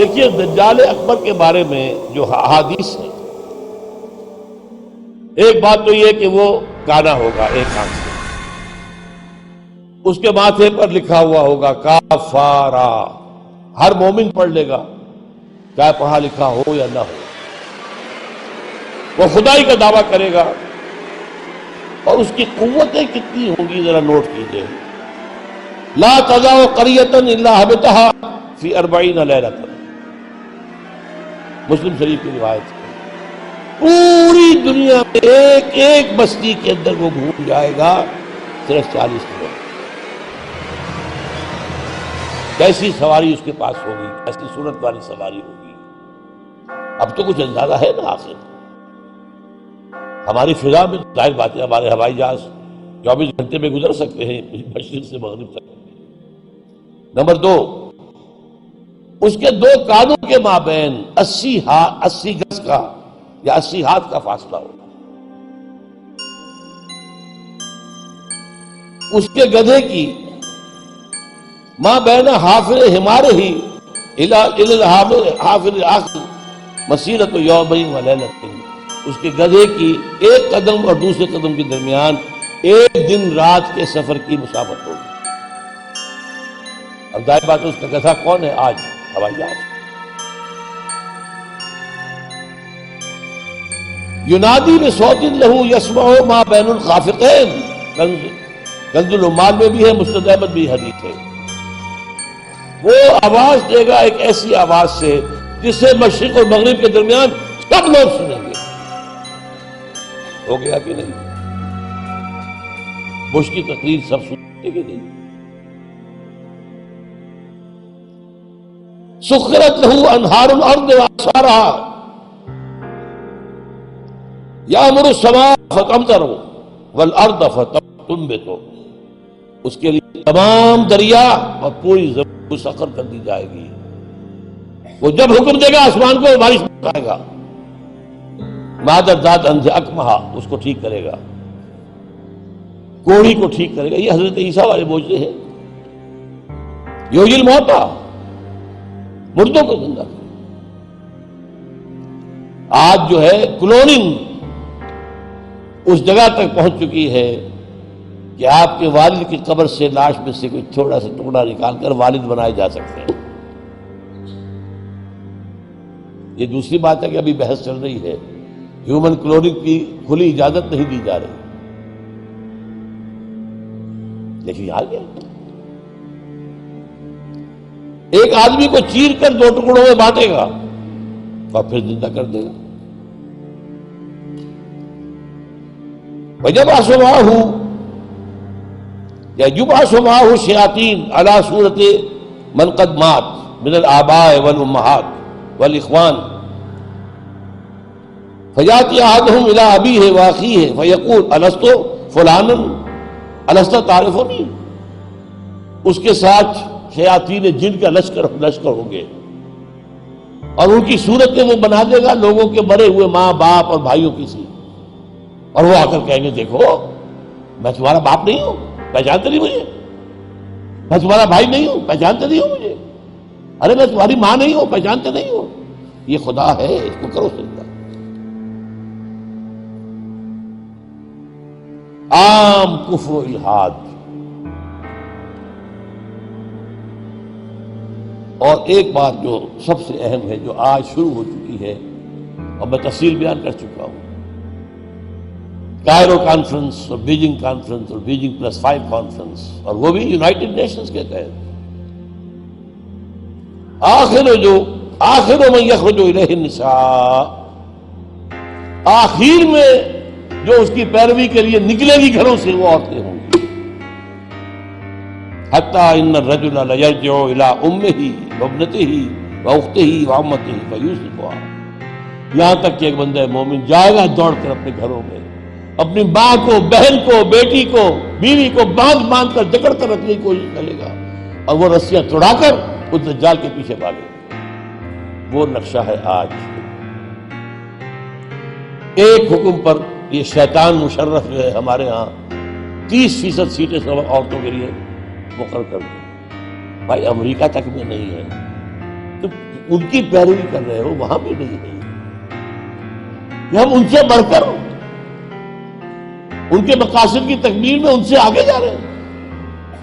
دیکھیے دجال اکبر کے بارے میں جو احادیث ہے، ایک بات تو یہ کہ وہ کانا ہوگا ایک آنکھ سے، اس کے ماتھے پر لکھا ہوا ہوگا کافارا، ہر مومن پڑھ لے گا چاہے پڑھا لکھا ہو یا نہ ہو، وہ خدائی کا دعویٰ کرے گا، اور اس کی قوتیں کتنی ہوں گی ذرا نوٹ کیجئے. لا تضع قریۃ الا حبطھا فی 40 لیلۃ، مسلم شریف کی روایت ہے. پوری دنیا میں ایک ایک بستی کے اندر وہ گھوم جائے گا صرف 40 دنوں. کیسی سواری اس کے پاس ہوگی، کیسی صورت والی سواری ہوگی. اب تو کچھ اندازہ ہے نا. آخر ہماری فضا میں ظاہر بات ہے ہمارے ہوائی جہاز 24 گھنٹے میں گزر سکتے ہیں مشرق سے مغرب تک. نمبر 2، اس کے 2 کانوں کے مابین 80 گز کا یا 80 ہاتھ کا فاصلہ ہوگا. اس کے گدھے کی ماں بین حافر ہمارے ہی حافر آخر مسیرت یومین و لیلتین، اس کے گدھے کی ایک قدم اور دوسرے قدم کے درمیان ایک دن رات کے سفر کی مسافت ہوگی. اب ظاہر بات ہے اس کا گدھا کون ہے آج؟ ہوائی جہاز. ینادی بصوت لہ یسمع ما بین الخافقین، کنز العمال میں بھی ہے، مسند احمد بھی حدیث ہے. وہ آواز دے گا ایک ایسی آواز سے جس سے مشرق اور مغرب کے درمیان سب لوگ سنیں گے. ہو گیا کہ نہیں؟ بش کی تقریر سب سنتے کہ نہیں؟ سخرت لہ انہار الارض واسفارھا یامر السماء فتمطر والارض فتنبت، اس کے لیے تمام دریا اور پوری زمین مسخر کر دی جائے گی. وہ جب حکم دے گا آسمان کو بارش برسائے گا. مادر ذات انز اکمہا، اس کو ٹھیک کرے گا، کوڑی کو ٹھیک کرے گا. یہ حضرت عیسیٰ والے معجزے ہیں. یحیی الموتیٰ، مردوں کو زندہ کرے. آج جو ہے کلوننگ اس جگہ تک پہنچ چکی ہے کہ آپ کے والد کی قبر سے لاش میں سے کوئی تھوڑا سا ٹکڑا نکال کر والد بنائے جا سکتے ہیں. یہ دوسری بات ہے کہ ابھی بحث چل رہی ہے، ہیومن کلوننگ کی کھلی اجازت نہیں دی جا رہی، لیکن آ گیا. ایک آدمی کو چیر کر 2 ٹکڑوں میں بانٹے گا اور پھر زندہ کر دے گا. وَيَبْعَثُ مَعَهُ یا يُبْعَثُ مَعَهُ الشَّيَاطِينُ عَلَى صُورَةِ مَنْ قَدْ مَاتَ مِنَ الْآبَاءِ وَالْأُمَّهَاتِ وَالْإِخْوَانِ فَيَأْتِي أَحَدُهُمْ إِلَىٰ أَبِيهِ وَأَخِيهِ فَيَقُولُ أَلَسْتُ فُلَانًا أَلَسْتَ تَعْرِفُنِي. اس کے ساتھ شیاطین جن کا لشکر ہوں گے اور ان کی صورتیں وہ بنا دے گا لوگوں کے مرے ہوئے ماں باپ اور بھائیوں کی سی، اور وہ آ کر کہیں گے دیکھو میں تمہارا باپ نہیں ہوں، پہچانتے نہیں مجھے، میں تمہارا بھائی نہیں ہوں، پہچانتے نہیں ہو مجھے، ارے میں تمہاری ماں نہیں ہوں، پہچانتے نہیں ہو. یہ خدا ہے، اس کو کرو سجدہ. عام کفر و الحاد. اور ایک بات جو سب سے اہم ہے جو آج شروع ہو چکی ہے اور میں تفصیل بیان کر چکا ہوں، کائرو کانفرنس اور بیجنگ کانفرنس اور بیجنگ +5 کانفرنس، اور وہ بھی یونائٹڈ نیشنز کے تحت. آخر من یخرج الیہ النساء، آخر میں جو اس کی پیروی کے لیے نکلے گی گھروں سے وہ عورتیں ہوں گی. حتی ان الرجل لیرجع الی امہ وابنتہ واختہ وعمتہ فیوصفها، یہاں تک کہ ایک بندہ مومن جائے گا دوڑ کر اپنے گھروں میں اپنی ماں کو، بہن کو، بیٹی کو، بیوی کو باندھ کر جکڑ کر رکھنے کی کوشش کرے گا اور وہ رسیاں توڑا کر اس دجال کے پیچھے بھاگے گا. وہ نقشہ ہے آج. ایک حکم پر یہ شیطان مشرف جو ہے ہمارے ہاں 30% سیٹیں عورتوں کے لیے مقرر کر دیں. بھائی امریکہ تک میں نہیں ہے، تو ان کی پیروی کر رہے ہو، وہاں بھی نہیں ہے کہ ہم ان سے بڑھ کر ان کے مقاصد کی تکمیل میں ان سے آگے جا رہے ہیں۔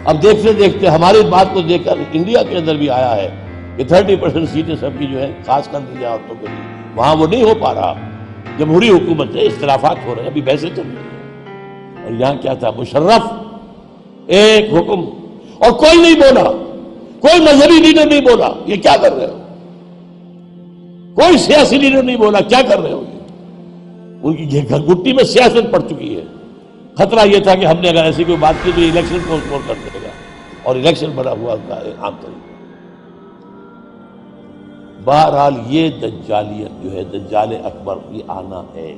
اب دیکھتے دیکھتے ہماری بات کو دیکھ کر انڈیا کے اندر بھی آیا ہے کہ 30% سیٹیں سب کی جو ہے خاص کر دی جائے عورتوں کے لیے، وہاں وہ نہیں ہو پا رہا۔ جمہوری حکومت ہے، اختلافات ہو رہے ہیں، ابھی بحثیں چل رہی ہیں۔ اور یہاں کیا تھا، مشرف ایک حکم، اور کوئی نہیں بولا، کوئی مذہبی لیڈر نہیں بولا یہ کیا کر رہے ہو، کوئی سیاسی لیڈر نہیں بولا کیا کر رہے ہو۔ ان کی گھٹی میں سیاست پڑ چکی ہے۔ خطرہ یہ تھا کہ ہم نے اگر ایسی کوئی بات کی تو الیکشن کو اسکور کر دے گا، اور الیکشن بڑا ہوا عام طریقے۔ بہرحال یہ دجالیت جو ہے، دجال اکبر کی آنا ہے،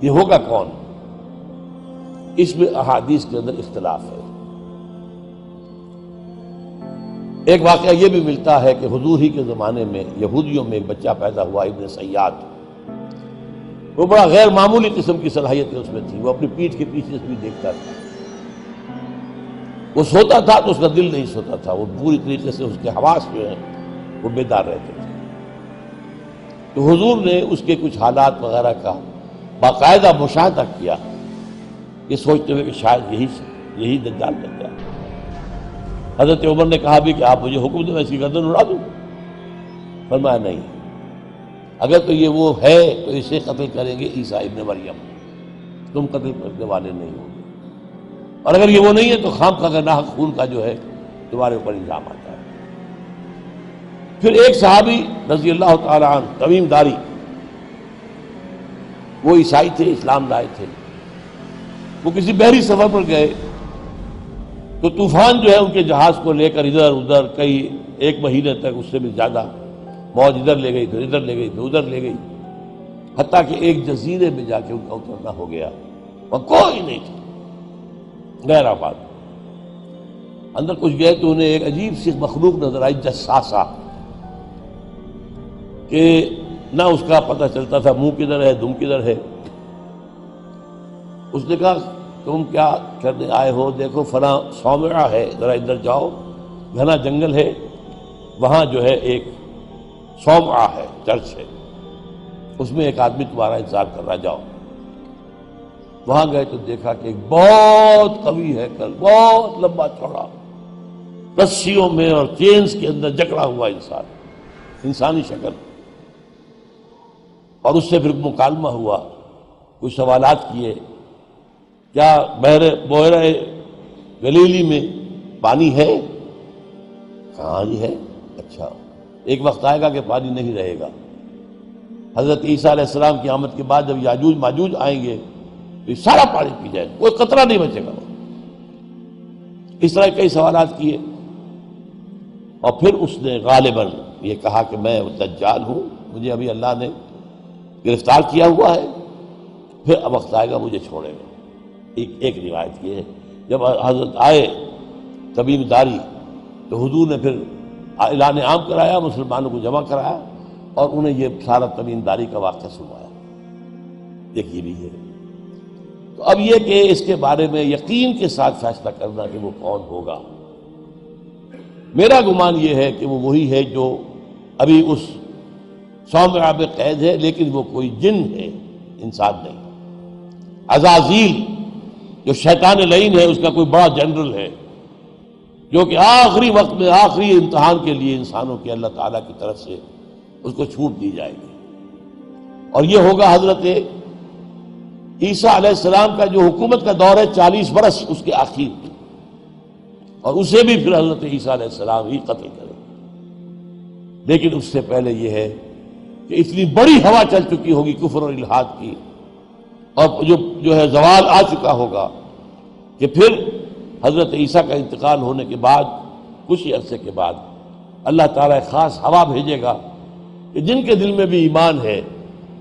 یہ ہوگا کون؟ اس میں احادیث کے اندر اختلاف ہے۔ ایک واقعہ یہ بھی ملتا ہے کہ حضور ہی کے زمانے میں یہودیوں میں ایک بچہ پیدا ہوا، ابن سیاد۔ وہ بڑا غیر معمولی قسم کی صلاحیتیں اس میں تھی، وہ اپنی پیٹھ کے پیچھے سے بھی دیکھتا تھا، وہ سوتا تھا تو اس کا دل نہیں سوتا تھا، وہ پوری طریقے سے اس کے حواس جو ہیں وہ بیدار رہتے تھے۔ تو حضور نے اس کے کچھ حالات وغیرہ کا باقاعدہ مشاہدہ کیا، یہ سوچتے ہوئے کہ شاید یہی دجال بن جائے۔ حضرت عمر نے کہا بھی کہ آپ مجھے حکم دیں میں اس کی گردن اڑا دوں۔ فرمایا نہیں، اگر تو یہ وہ ہے تو اسے قتل کریں گے عیسیٰ ابن مریم، تم قتل کرنے والے نہیں ہو گے، اور اگر یہ وہ نہیں ہے تو خام کا ناحق خون کا جو ہے تمہارے اوپر الزام آتا ہے۔ پھر ایک صحابی رضی اللہ تعالی عنہ، تمیم داری، وہ عیسائی تھے، اسلام لائے تھے، وہ کسی بحری سفر پر گئے تو طوفان جو ہے ان کے جہاز کو لے کر ادھر ادھر کئی ایک مہینے تک، اس سے بھی زیادہ، موج ادھر لے گئی پھر ادھر لے گئی پھر ادھر لے گئی، حتیٰ کہ ایک جزیرے میں جا کے ان کا اترنا ہو گیا، وہاں کوئی نہیں تھا، غیر آباد۔ اندر کچھ گئے تو انہیں ایک عجیب سی مخلوق نظر آئی، جساسا، کہ نہ اس کا پتہ چلتا تھا منہ کدھر ہے دم کدھر ہے۔ اس نے کہا تم کیا کرنے آئے ہو؟ دیکھو فلاں صومعہ ہے، ذرا ادھر جاؤ، گھنا جنگل ہے، وہاں جو ہے ایک صومعہ ہے، چرچ ہے، اس میں ایک آدمی تمہارا انتظار کر رہا، جاؤ۔ وہاں گئے تو دیکھا کہ ایک بہت قوی ہے، بہت لمبا چوڑا، رسیوں میں اور چینز کے اندر جکڑا ہوا انسان، انسانی شکل۔ اور اس سے پھر مکالمہ ہوا، کچھ سوالات کیے، کیا بحیرہ گلیلی میں پانی ہے؟ کہاں جی ہے؟ اچھا، ایک وقت آئے گا کہ پانی نہیں رہے گا۔ حضرت عیسیٰ علیہ السلام کی آمد کے بعد جب یاجوج ماجوج آئیں گے تو یہ سارا پانی پی جائے گا، کوئی قطرہ نہیں بچے گا۔ اس طرح کئی سوالات کیے، اور پھر اس نے غالباً یہ کہا کہ میں دجال ہوں، مجھے ابھی اللہ نے گرفتار کیا ہوا ہے، پھر اب وقت آئے گا مجھے چھوڑے گا۔ ایک روایت یہ ہے، جب حضرت آئے تمیم داری تو حضور نے پھر اعلان عام کرایا، مسلمانوں کو جمع کرایا، اور انہیں یہ سارا تمیم داری کا واقعہ سنایا۔ دیکھیے بھی ہے۔ تو اب یہ کہ اس کے بارے میں یقین کے ساتھ فیصلہ کرنا کہ وہ کون ہوگا، میرا گمان یہ ہے کہ وہ وہی ہے جو ابھی اس صومعہ میں قید ہے، لیکن وہ کوئی جن ہے، انسان نہیں۔ عزازیل جو شیطان لعین ہے، اس کا کوئی بڑا جنرل ہے، جو کہ آخری وقت میں آخری امتحان کے لیے انسانوں کے اللہ تعالیٰ کی طرف سے اس کو چھوٹ دی جائے گی۔ اور یہ ہوگا حضرت عیسیٰ علیہ السلام کا جو حکومت کا دور ہے 40 برس، اس کے آخر میں، اور اسے بھی پھر حضرت عیسیٰ علیہ السلام ہی قتل کرے۔ لیکن اس سے پہلے یہ ہے کہ اتنی بڑی ہوا چل چکی ہوگی کفر اور الحاد کی، اور جو ہے زوال آ چکا ہوگا، کہ پھر حضرت عیسیٰ کا انتقال ہونے کے بعد کچھ ہی عرصے کے بعد اللہ تعالیٰ ایک خاص ہوا بھیجے گا کہ جن کے دل میں بھی ایمان ہے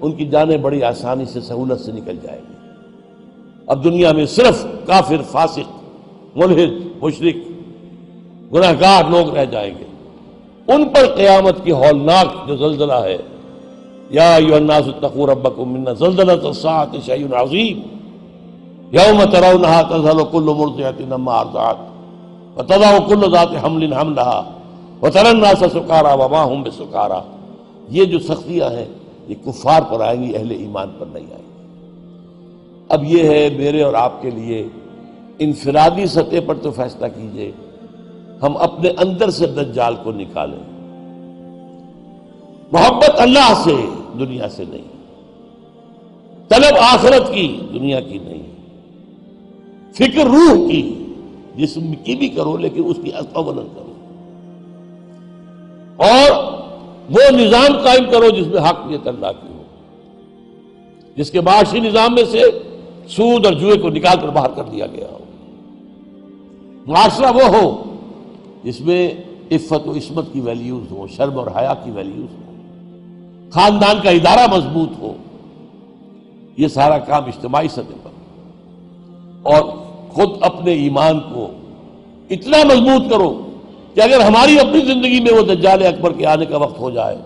ان کی جانیں بڑی آسانی سے، سہولت سے نکل جائیں گی۔ اب دنیا میں صرف کافر، فاسق، ملحد، مشرک، گناہگار لوگ رہ جائیں گے، ان پر قیامت کی ہولناک جو زلزلہ ہے، یا ایھا الناس اتقوا ربکم ان زلزلۃ الساعۃ شیء عظیم یوم ترونها تذہل کل مرضعۃ عما ارضعت وتضع کل ذات حمل حملها وَتَرَى النَّاسَ سُكَارَىٰ وَمَا هُم بِسُكَارَىٰ، یہ جو سختیاں ہیں یہ کفار پر آئیں گی، اہل ایمان پر نہیں آئیں گی۔ اب یہ ہے میرے اور آپ کے لیے انفرادی سطح پر تو فیصلہ کیجئے، ہم اپنے اندر سے دجال کو نکالیں، محبت اللہ سے، دنیا سے نہیں، طلب آخرت کی، دنیا کی نہیں، فکر روح کی، جسم کی بھی کرو لیکن اس کی اولاً کرو، اور وہ نظام قائم کرو جس میں حاکمیت اللہ کی ہو، جس کے معاشی نظام میں سے سود اور جوئے کو نکال کر باہر کر دیا گیا ہو، معاشرہ وہ ہو جس میں عفت و عصمت کی ویلیوز ہو، شرم اور حیا کی ویلیوز ہو، خاندان کا ادارہ مضبوط ہو۔ یہ سارا کام اجتماعی سطح پر، اور خود اپنے ایمان کو اتنا مضبوط کرو کہ اگر ہماری اپنی زندگی میں وہ دجال اکبر کے آنے کا وقت ہو جائے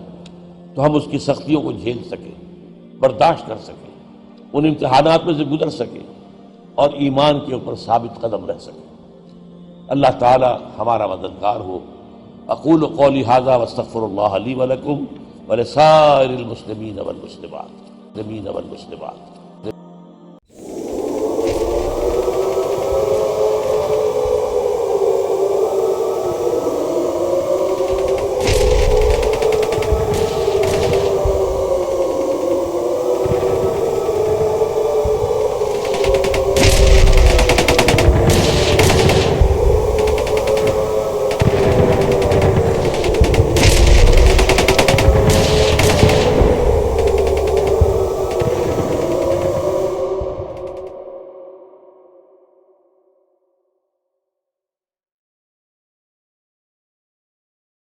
تو ہم اس کی سختیوں کو جھیل سکیں، برداشت کر سکیں، ان امتحانات میں سے گزر سکیں اور ایمان کے اوپر ثابت قدم رہ سکیں۔ اللہ تعالی ہمارا مددگار ہو۔ اقول قولی ھذا واستغفر اللہ لی ولکم ولسائر المسلمین والمسلمات۔